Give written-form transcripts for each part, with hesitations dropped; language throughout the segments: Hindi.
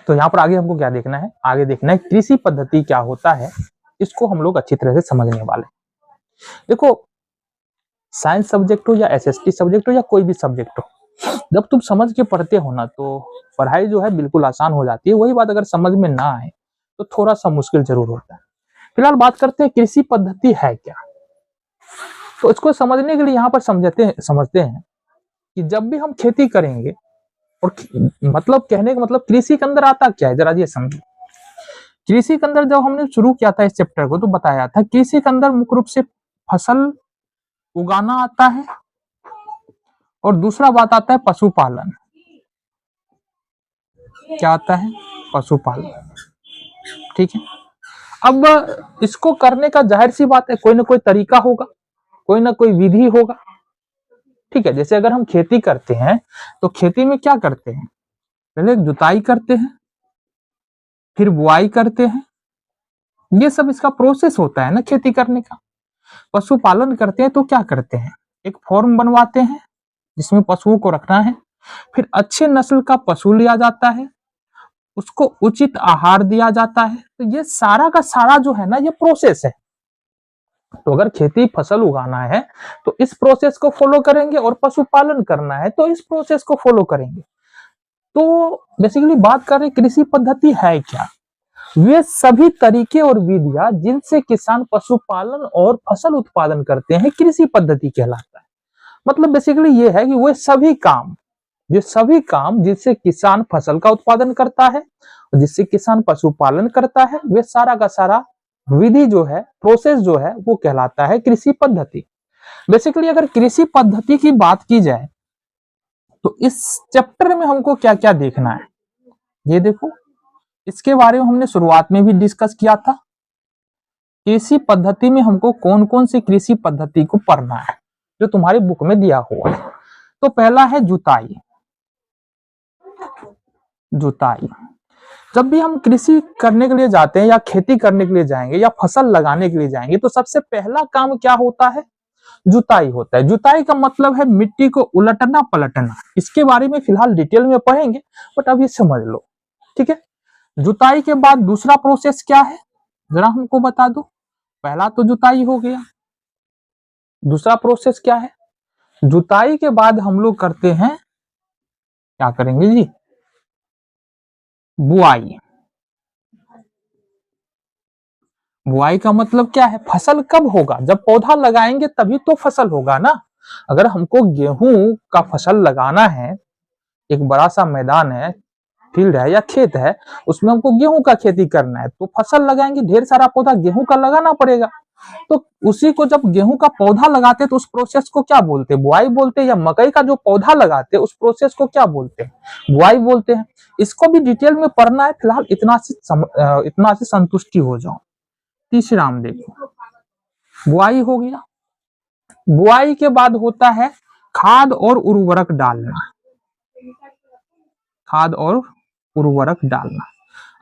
तो यहाँ पर आगे हमको क्या देखना है, आगे देखना है कृषि पद्धति क्या होता है, इसको हम लोग अच्छी तरह से समझने वाले। देखो साइंस सब्जेक्ट हो या एसएसटी सब्जेक्ट हो या कोई भी सब्जेक्ट हो, जब तुम समझ के पढ़ते हो ना तो पढ़ाई जो है बिल्कुल आसान हो जाती है। वही बात अगर समझ में ना आए तो थोड़ा सा मुश्किल जरूर होता है। फिलहाल बात करते हैं कृषि पद्धति है क्या। तो इसको समझने के लिए यहाँ पर समझते हैं कि जब भी हम खेती करेंगे, और मतलब कहने का मतलब कृषि के अंदर आता क्या है, जरा ये समझो। कृषि के अंदर जब हमने शुरू किया था इस चैप्टर को तो बताया था कृषि के अंदर मुख्य रूप से फसल उगाना आता है, और दूसरा बात आता है पशुपालन। क्या आता है, पशुपालन। ठीक है, अब इसको करने का जाहिर सी बात है कोई ना कोई तरीका होगा, कोई ना कोई विधि होगा। ठीक है, जैसे अगर हम खेती करते हैं तो खेती में क्या करते हैं, पहले जुताई करते हैं, फिर बुआई करते हैं, ये सब इसका प्रोसेस होता है ना खेती करने का। पशुपालन करते हैं तो क्या करते हैं, एक फॉर्म बनवाते हैं जिसमें पशुओं को रखना है, फिर अच्छे नस्ल का पशु लिया जाता है, उसको उचित आहार दिया जाता है। तो ये सारा का सारा जो है ना ये प्रोसेस है। तो अगर खेती फसल उगाना है तो इस प्रोसेस को फॉलो करेंगे, और पशुपालन करना है तो इस प्रोसेस को फॉलो करेंगे। तो बेसिकली बात कर रहे कृषि पद्धति है क्या, वे सभी तरीके और विधियां जिनसे किसान पशुपालन और फसल उत्पादन करते हैं कृषि पद्धति कहलाता है। मतलब बेसिकली ये है कि वो सभी काम जिससे किसान फसल का उत्पादन करता है और जिससे किसान पशुपालन करता है, वे सारा का सारा विधि जो है, प्रोसेस जो है, वो कहलाता है कृषि पद्धति। बेसिकली अगर कृषि पद्धति की बात की जाए तो इस चैप्टर में हमको क्या क्या देखना है, ये देखो, इसके बारे में हमने शुरुआत में भी डिस्कस किया था। कृषि पद्धति में हमको कौन कौन सी कृषि पद्धति को पढ़ना है, जो तुम्हारी बुक में दिया हुआ है। तो पहला है जुताई। जब भी हम कृषि करने के लिए जाते हैं या खेती करने के लिए जाएंगे या फसल लगाने के लिए जाएंगे तो सबसे पहला काम क्या होता है, जुताई होता है। जुताई का मतलब है मिट्टी को उलटना पलटना। इसके बारे में फिलहाल डिटेल में पढ़ेंगे, बट अब ये समझ लो। ठीक है, जुताई के बाद दूसरा प्रोसेस क्या है, जरा हमको बता दो। पहला तो जुताई हो गया, दूसरा प्रोसेस क्या है, जुताई के बाद हम लोग करते हैं, क्या करेंगे जी, बुआई। बुआई का मतलब क्या है, फसल कब होगा, जब पौधा लगाएंगे तभी तो फसल होगा ना। अगर हमको गेहूं का फसल लगाना है, एक बड़ा सा मैदान है, फील्ड है या खेत है, उसमें हमको गेहूं का खेती करना है तो फसल लगाएंगे, ढेर सारा पौधा गेहूं का लगाना पड़ेगा। तो उसी को जब गेहूं का पौधा लगाते तो उस प्रोसेस को क्या बोलते हैं, बुआई बोलते हैं। या मकई का जो पौधा लगाते हैं उस प्रोसेस को क्या बोलते हैं, बुआई बोलते हैं। इसको भी डिटेल में पढ़ना है, फिलहाल इतना से संतुष्टि हो जाओ। तीसरा हम देखो, बुआई हो गया। बुआई के बाद होता है खाद और उर्वरक डालना। खाद और उर्वरक डालना।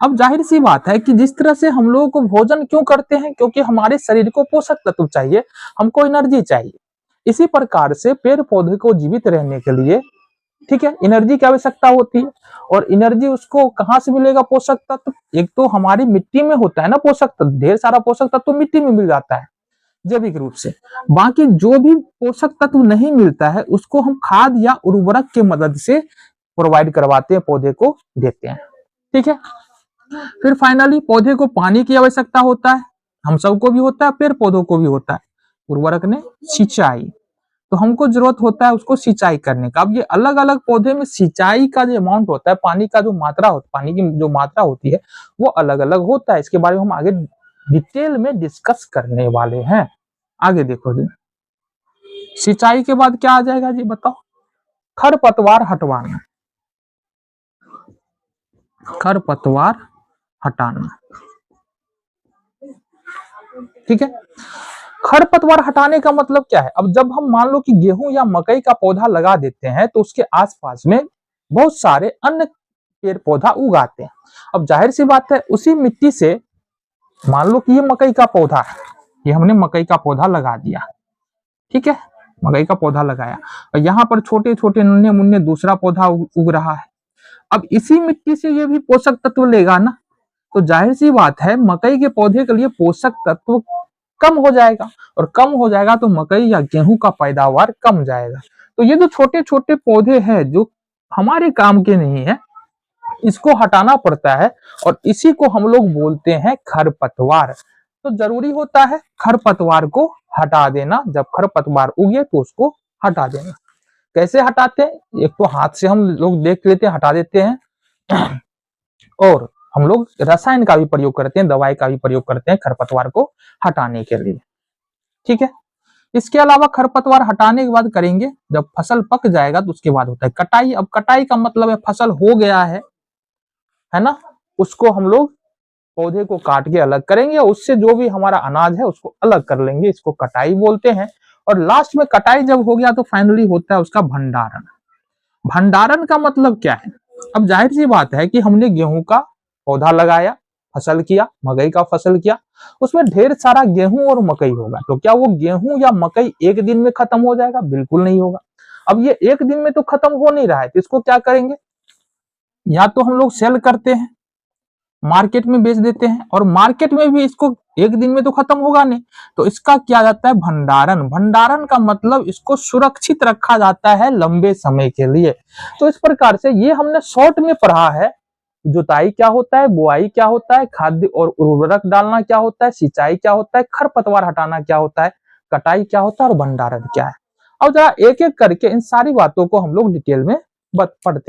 अब जाहिर सी बात है कि जिस तरह से हम लोगों को भोजन क्यों करते हैं, क्योंकि हमारे शरीर को पोषक तत्व चाहिए, हमको एनर्जी चाहिए। इसी प्रकार से पेड़ पौधे को जीवित रहने के लिए, ठीक है, एनर्जी की आवश्यकता होती है। और एनर्जी उसको कहाँ से मिलेगा, पोषक तत्व। एक तो हमारी मिट्टी में होता है ना पोषक तत्व, ढेर सारा पोषक तत्व मिट्टी में मिल जाता है जैविक रूप से। बाकी जो भी पोषक तत्व नहीं मिलता है उसको हम खाद या उर्वरक की मदद से प्रोवाइड करवाते हैं, पौधे को देते हैं। ठीक है, फिर फाइनली पौधे को पानी की आवश्यकता होता है, हम सबको भी होता है, पेड़ पौधों को भी होता है। उर्वरक ने सिंचाई, तो हमको जरूरत होता है उसको सिंचाई करने का। अब ये अलग अलग पौधे में सिंचाई का जो अमाउंट होता है, पानी का जो मात्रा होता है, पानी की जो मात्रा होती है वो अलग अलग होता है। इसके बारे में हम आगे डिटेल में डिस्कस करने वाले हैं। आगे देखो जी, सिंचाई के बाद क्या आ जाएगा जी, बताओ, खरपतवार हटवाना। खरपतवार हटाना, ठीक है। खरपतवार हटाने का मतलब क्या है, अब जब हम मान लो कि गेहूं या मकई का पौधा लगा देते हैं तो उसके आसपास में बहुत सारे अन्य पेड़ पौधा उगाते हैं। अब जाहिर सी बात है उसी मिट्टी से, मान लो कि ये मकई का पौधा है, ये हमने मकई का पौधा लगा दिया, ठीक है, मकई का पौधा लगाया, और यहाँ पर छोटे छोटे नन्हे मुन्ने दूसरा पौधा उग रहा है। अब इसी मिट्टी से ये भी पोषक तत्व लेगा ना, तो जाहिर सी बात है मकई के पौधे के लिए पोषक तत्व कम हो जाएगा, और कम हो जाएगा तो मकई या गेहूं का पैदावार कम जाएगा। तो ये जो छोटे छोटे पौधे हैं जो हमारे काम के नहीं है, इसको हटाना पड़ता है, और इसी को हम लोग बोलते हैं खरपतवार। तो जरूरी होता है खरपतवार को हटा देना, जब खरपतवार उगे तो उसको हटा देना। कैसे हटाते हैं? एक तो हाथ से हम लोग देख लेते हैं, हटा देते हैं, और हम लोग रसायन का भी प्रयोग करते हैं, दवाई का भी प्रयोग करते हैं खरपतवार को हटाने के लिए। ठीक है। इसके अलावा खरपतवार हटाने के बाद करेंगे, जब फसल पक जाएगा तो उसके बाद होता है कटाई। अब कटाई का मतलब है फसल हो गया है ना, उसको हम लोग पौधे को काट के अलग करेंगे, उससे जो भी हमारा अनाज है उसको अलग कर लेंगे, इसको कटाई बोलते हैं। और लास्ट में कटाई जब हो गया तो फाइनली होता है उसका भंडारण। भंडारण का मतलब क्या है? अब जाहिर सी बात है कि हमने गेहूं का पौधा लगाया, फसल किया, मकई का फसल किया, उसमें ढेर सारा गेहूं और मकई होगा, तो क्या वो गेहूं या मकई एक दिन में खत्म हो जाएगा? बिल्कुल नहीं होगा। अब ये एक दिन में तो खत्म हो नहीं रहा है, तो इसको क्या करेंगे? या तो हम लोग सेल करते हैं, मार्केट में बेच देते हैं, और मार्केट में भी इसको एक दिन में तो खत्म होगा नहीं, तो इसका किया जाता है भंडारण। भंडारण का मतलब इसको सुरक्षित रखा जाता है लंबे समय के लिए। तो इस प्रकार से ये हमने शॉर्ट में पढ़ा है, जुताई क्या होता है, बुआई क्या होता है, खाद्य और उर्वरक डालना क्या होता है, सिंचाई क्या होता है, खरपतवार हटाना क्या होता है, कटाई क्या होता है, और भंडारण क्या है। अब जरा एक एक करके इन सारी बातों को हम लोग डिटेल में पढ़ते हैं।